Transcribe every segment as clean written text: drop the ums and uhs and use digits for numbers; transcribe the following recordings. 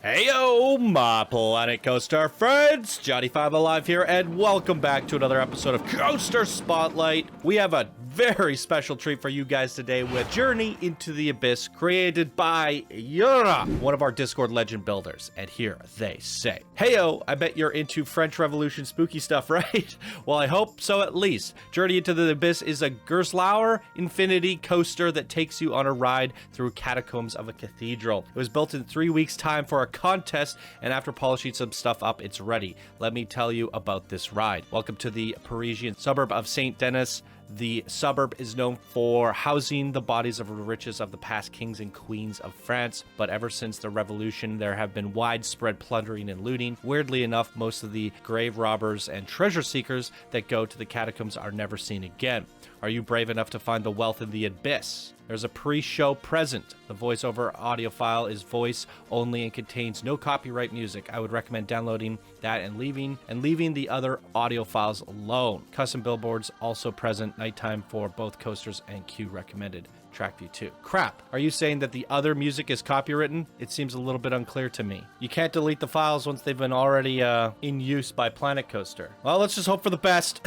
Heyo, my Planet Coaster friends! Johnny5 Alive here, and welcome back to another episode of Coaster Spotlight. We have a very special treat for you guys today with Journey into the Abyss, created by Jurre, one of our Discord legend builders. And here they say, heyo, I bet you're into French Revolution spooky stuff, right? Well, I hope so at least. Journey into the Abyss is a Gerstlauer infinity coaster that takes you on a ride through catacombs of a cathedral. It was built in 3 weeks' time for a contest, and after polishing some stuff up, it's ready. Let me tell you about this ride. Welcome to the Parisian suburb of Saint Denis. The suburb is known for housing the bodies of the richest of the past kings and queens of France, but ever since the revolution, there have been widespread plundering and looting. Weirdly enough, most of the grave robbers and treasure seekers that go to the catacombs are never seen again. Are you brave enough to find the wealth in the abyss? There's a pre-show present. The voiceover audio file is voice only and contains no copyright music. I would recommend downloading that and leaving the other audio files alone. Custom billboards also present, nighttime for both coasters and queue recommended. Track View 2. Crap. Are you saying that the other music is copywritten? It seems a little bit unclear to me. You can't delete the files once they've been already in use by Planet Coaster. Well, let's just hope for the best.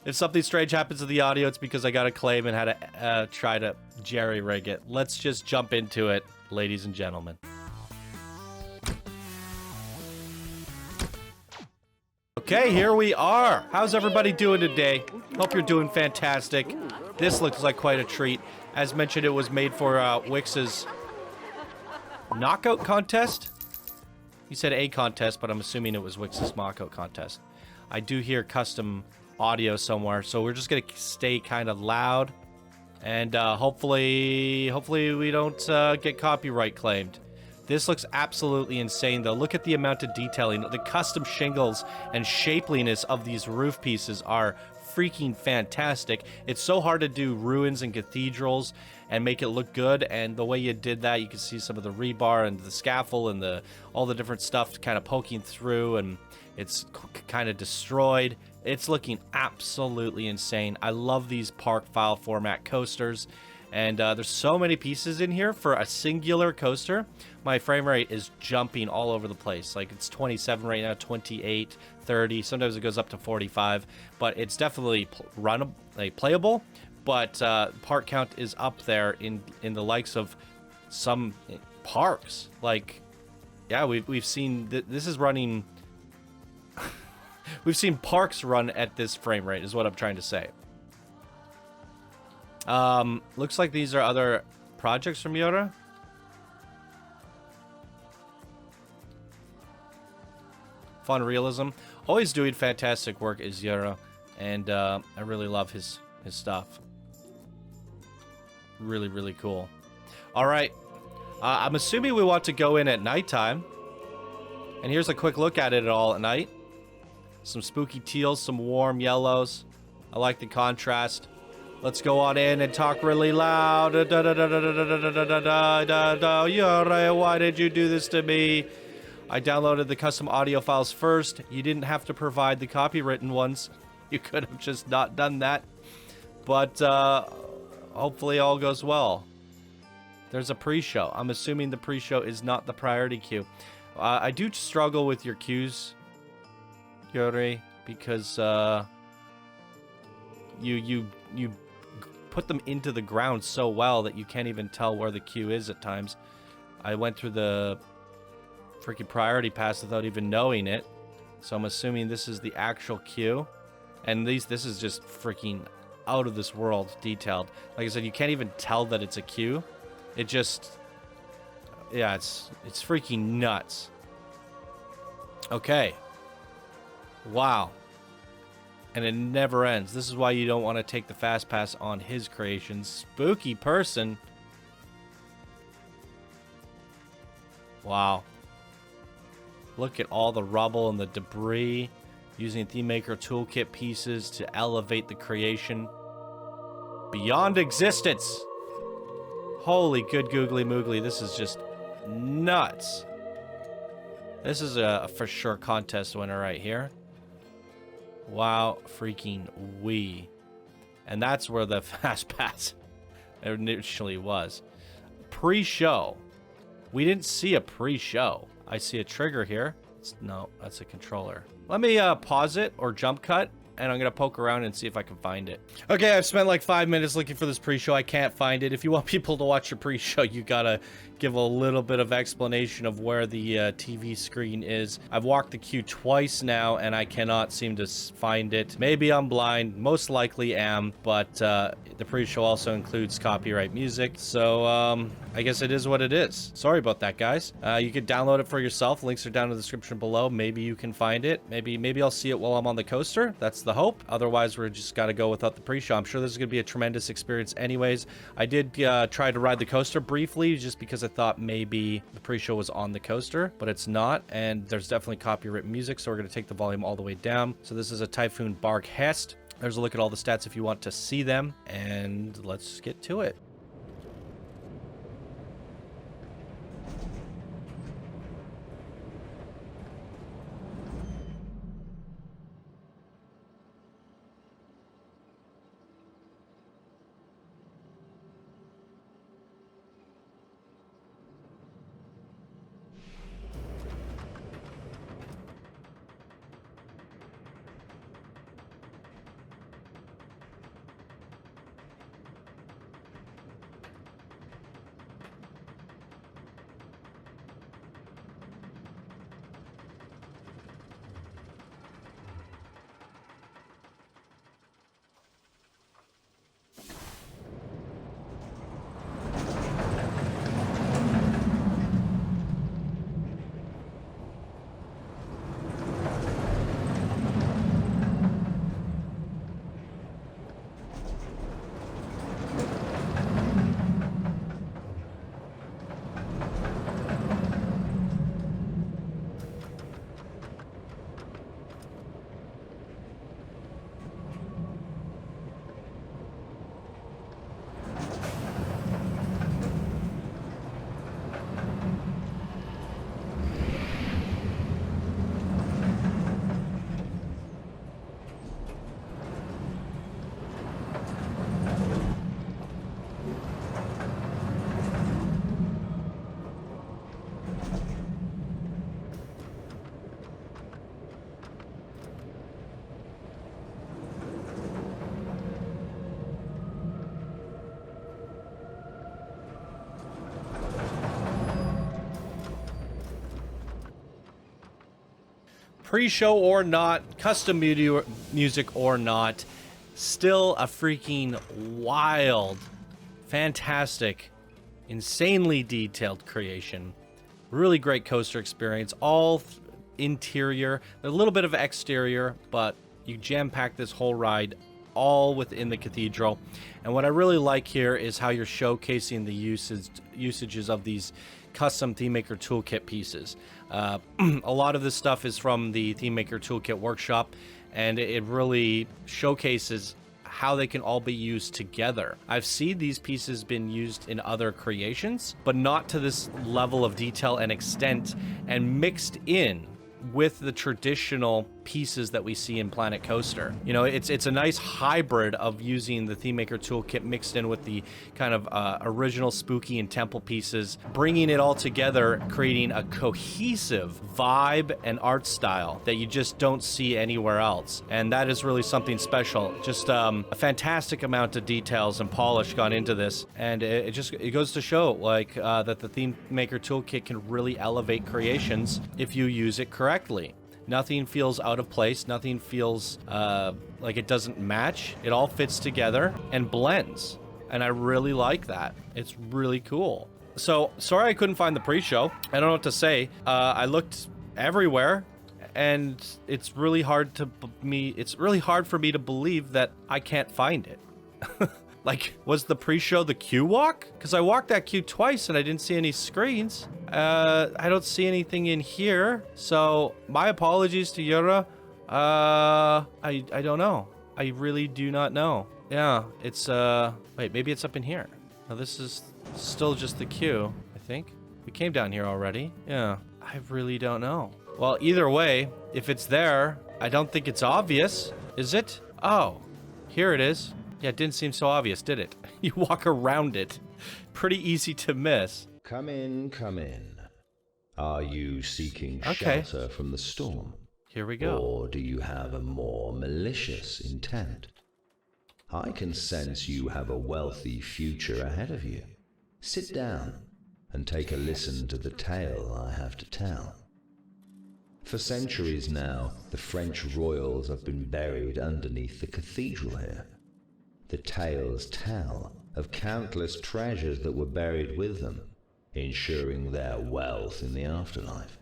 If something strange happens to the audio, it's because I got a claim and had to try to jerry-rig it. Let's just jump into it, ladies and gentlemen. Okay, here we are. How's everybody doing today? Hope you're doing fantastic. This looks like quite a treat. As mentioned, it was made for Wix's knockout contest. You said a contest, but I'm assuming it was Wix's knockout contest. I do hear custom audio somewhere, so we're just gonna stay kind of loud, and hopefully we don't get copyright claimed. This looks absolutely insane, though. Look at the amount of detailing. The custom shingles and shapeliness of these roof pieces are freaking fantastic. It's so hard to do ruins and cathedrals and make it look good, and the way you did that, you can see some of the rebar and the scaffold and all the different stuff kind of poking through, and it's kind of destroyed. It's looking absolutely insane. I love these park file format coasters, and there's so many pieces in here for a singular coaster. My frame rate is jumping all over the place. Like, it's 27 right now, 28, 30. Sometimes it goes up to 45, but it's definitely playable. But park count is up there in the likes of some parks. Like, yeah, we've seen this is running. We've seen parks run at this frame rate, is what I'm trying to say. Looks like these are other projects from Jurre. Fun realism. Always doing fantastic work is Jurre, and I really love his stuff. Really, really cool. All right. I'm assuming we want to go in at nighttime. And here's a quick look at it all at night. Some spooky teals, some warm yellows. I like the contrast. Let's go on in and talk really loud. Jurre, why did you do this to me? I downloaded the custom audio files first. You didn't have to provide the copywritten ones. You could have just not done that. But hopefully all goes well. There's a pre-show. I'm assuming the pre-show is not the priority queue. I do struggle with your queues, Jurre, because you put them into the ground so well that you can't even tell where the queue is at times. I went through the freaking priority pass without even knowing it, so I'm assuming this is the actual queue, and this is just freaking out of this world detailed. Like I said, you can't even tell that it's a queue. It just, yeah, it's freaking nuts. Okay. Wow. And it never ends. This is why you don't want to take the fast pass on his creations. Spooky person. Wow. Look at all the rubble and the debris. Using Thememaker toolkit pieces to elevate the creation beyond existence. Holy good googly moogly. This is just nuts. This is a for sure contest winner right here. Wow, freaking wee. And that's where the fast pass initially was. Pre-show. We didn't see a pre-show. I see a trigger here. No, that's a controller. Let me pause it or jump cut, and I'm gonna poke around and see if I can find it. Okay, I've spent like 5 minutes looking for this pre-show. I can't find it. If you want people to watch your pre-show, you gotta give a little bit of explanation of where the TV screen is. I've walked the queue twice now, and I cannot seem to find it. Maybe I'm blind, most likely am, but the pre-show also includes copyright music, so I guess it is what it is. Sorry about that, guys. You can download it for yourself. Links are down in the description below. Maybe you can find it. Maybe I'll see it while I'm on the coaster. That's the hope. Otherwise, we're just gotta go without the pre-show. I'm sure this is gonna be a tremendous experience anyways. I did try to ride the coaster briefly just because I thought maybe the pre-show was on the coaster, but it's not, and there's definitely copyright music, so we're gonna take the volume all the way down. So this is a Typhoon Bark Hest. There's a look at all the stats if you want to see them, and let's get to it. Pre-show or not, custom music or not, still a freaking wild, fantastic, insanely detailed creation. Really great coaster experience, all interior, a little bit of exterior, but you jam-pack this whole ride all within the cathedral. And what I really like here is how you're showcasing the usages of these custom Thememaker Toolkit pieces. A lot of this stuff is from the Thememaker Toolkit workshop, and it really showcases how they can all be used together. I've seen these pieces been used in other creations, but not to this level of detail and extent, and mixed in with the traditional pieces that we see in Planet Coaster. You know, it's a nice hybrid of using the Thememaker Toolkit mixed in with the kind of original spooky and temple pieces, bringing it all together, creating a cohesive vibe and art style that you just don't see anywhere else. And that is really something special. Just a fantastic amount of details and polish gone into this, and it goes to show like that the Thememaker Toolkit can really elevate creations if you use it correctly. Nothing feels out of place. Nothing feels like it doesn't match. It all fits together and blends. And I really like that. It's really cool. So, sorry I couldn't find the pre-show. I don't know what to say. I looked everywhere, and it's really hard for me to believe that I can't find it. Like, was the pre-show the queue walk? Because I walked that queue twice and I didn't see any screens. I don't see anything in here. So, my apologies to Jurre. I don't know. I really do not know. Yeah, it's, wait, maybe it's up in here. No, this is still just the queue, I think. We came down here already. Yeah, I really don't know. Well, either way, if it's there, I don't think it's obvious, is it? Oh, here it is. Yeah, it didn't seem so obvious, did it? You walk around it. Pretty easy to miss. Come in, come in. Are you seeking Okay. shelter from the storm? Here we go. Or do you have a more malicious intent? I can sense you have a wealthy future ahead of you. Sit down and take a listen to the tale I have to tell. For centuries now, the French royals have been buried underneath the cathedral here. The tales tell of countless treasures that were buried with them, ensuring their wealth in the afterlife.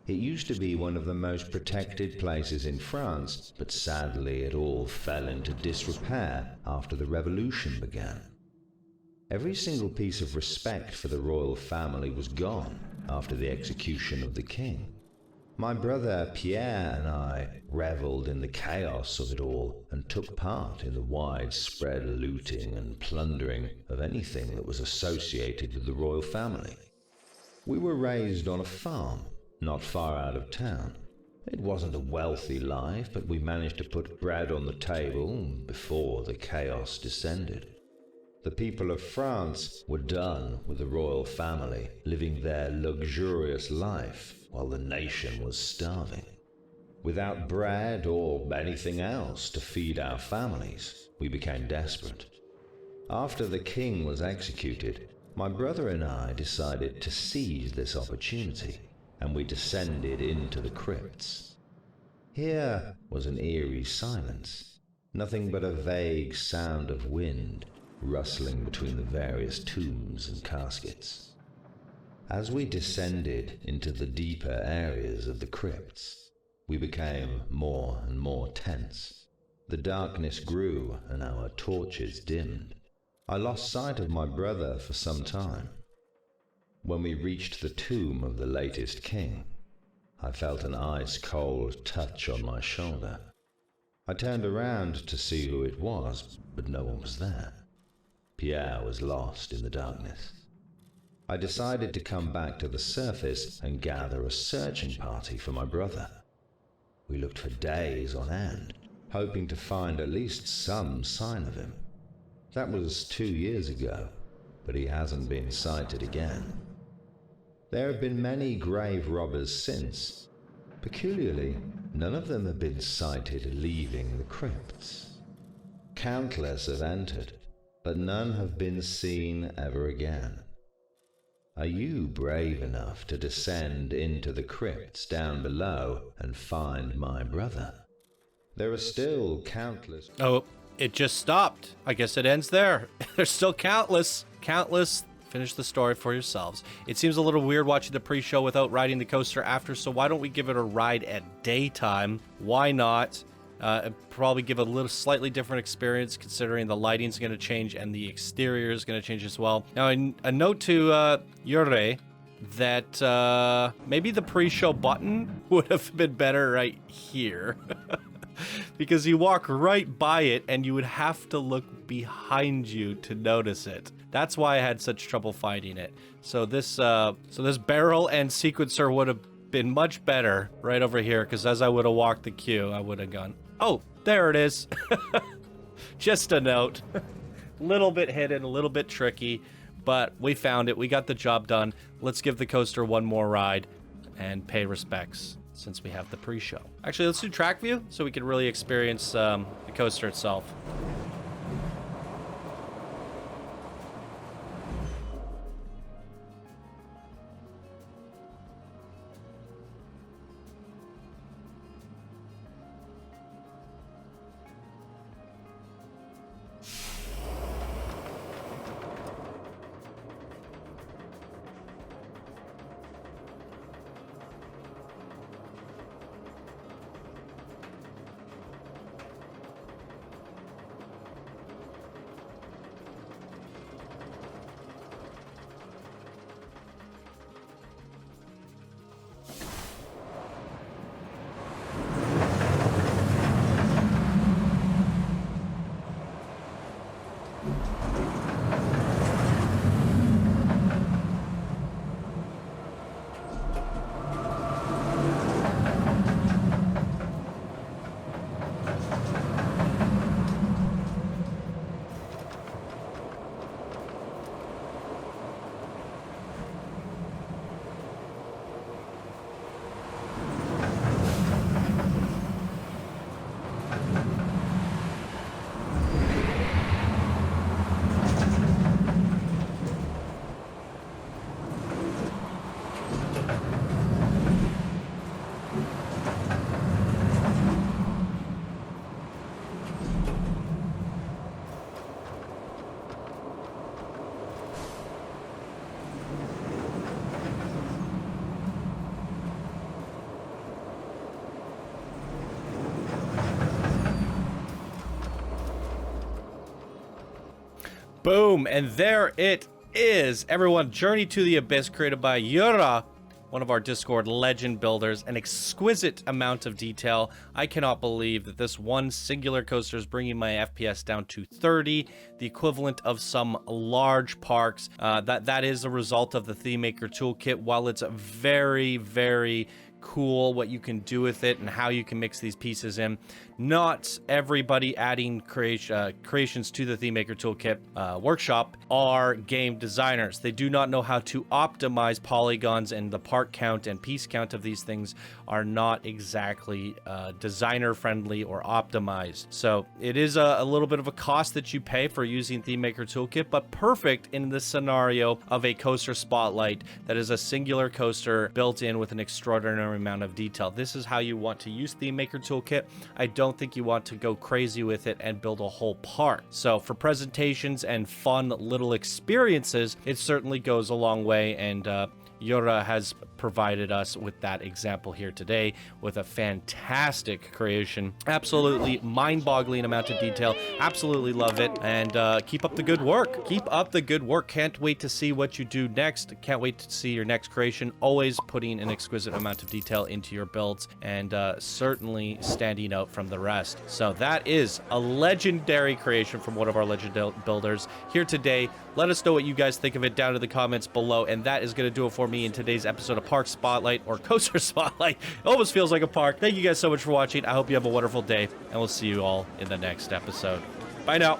It used to be one of the most protected places in France, but sadly it all fell into disrepair after the revolution began. Every single piece of respect for the royal family was gone after the execution of the king. My brother Pierre and I reveled in the chaos of it all and took part in the widespread looting and plundering of anything that was associated with the royal family. We were raised on a farm, not far out of town. It wasn't a wealthy life, but we managed to put bread on the table before the chaos descended. The people of France were done with the royal family, living their luxurious life while the nation was starving. Without bread or anything else to feed our families, we became desperate. After the king was executed, my brother and I decided to seize this opportunity, and we descended into the crypts. Here was an eerie silence, nothing but a vague sound of wind rustling between the various tombs and caskets. As we descended into the deeper areas of the crypts, we became more and more tense. The darkness grew and our torches dimmed. I lost sight of my brother for some time. When we reached the tomb of the latest king, I felt an ice-cold touch on my shoulder. I turned around to see who it was, but no one was there. Pierre was lost in the darkness. I decided to come back to the surface and gather a searching party for my brother. We looked for days on end, hoping to find at least some sign of him. That was 2 years ago, but he hasn't been sighted again. There have been many grave robbers since. Peculiarly, none of them have been sighted leaving the crypts. Countless have entered, but none have been seen ever again. Are you brave enough to descend into the crypts down below and find my brother? There are still countless... Oh, it just stopped. I guess it ends there. There's still countless. Finish the story for yourselves. It seems a little weird watching the pre-show without riding the coaster after, so why don't we give it a ride at daytime? Why not? Probably give a little slightly different experience considering the lighting's going to change and the exterior is going to change as well. Now, a note to Jurre that maybe the pre-show button would have been better right here. Because you walk right by it and you would have to look behind you to notice it. That's why I had such trouble finding it. So this barrel and sequencer would have been much better right over here, because as I would have walked the queue, I would have gone, oh, there it is. Just a note. Little bit hidden, a little bit tricky, but we found it. We got the job done. Let's give the coaster one more ride and pay respects since we have the pre-show. Actually, let's do track view so we can really experience the coaster itself. Boom, and there it is. Everyone, Journey to the Abyss, created by Jurre, one of our Discord legend builders. An exquisite amount of detail. I cannot believe that this one singular coaster is bringing my FPS down to 30, the equivalent of some large parks. That is a result of the Thememaker toolkit. While it's very, very cool what you can do with it and how you can mix these pieces in, not everybody adding creations to the Thememaker toolkit workshop are game designers. They do not know how to optimize polygons, and the part count and piece count of these things are not exactly designer friendly or optimized. So it is a little bit of a cost that you pay for using Thememaker toolkit, but perfect in the scenario of a coaster spotlight that is a singular coaster built in with an extraordinary amount of detail. This is how you want to use Thememaker toolkit. I don't think you want to go crazy with it and build a whole park. So for presentations and fun little experiences, it certainly goes a long way, and Jurre has provided us with that example here today with a fantastic creation. Absolutely mind-boggling amount of detail. Absolutely love it, and keep up the good work. Keep up the good work. Can't wait to see what you do next. Can't wait to see your next creation. Always putting an exquisite amount of detail into your builds, and certainly standing out from the rest. So that is a legendary creation from one of our legend builders here today. Let us know what you guys think of it down in the comments below, and that is going to do it for me in today's episode of Park Spotlight, or Coaster Spotlight. It almost feels like a park. Thank you guys so much for watching. I hope you have a wonderful day, and we'll see you all in the next episode. Bye now.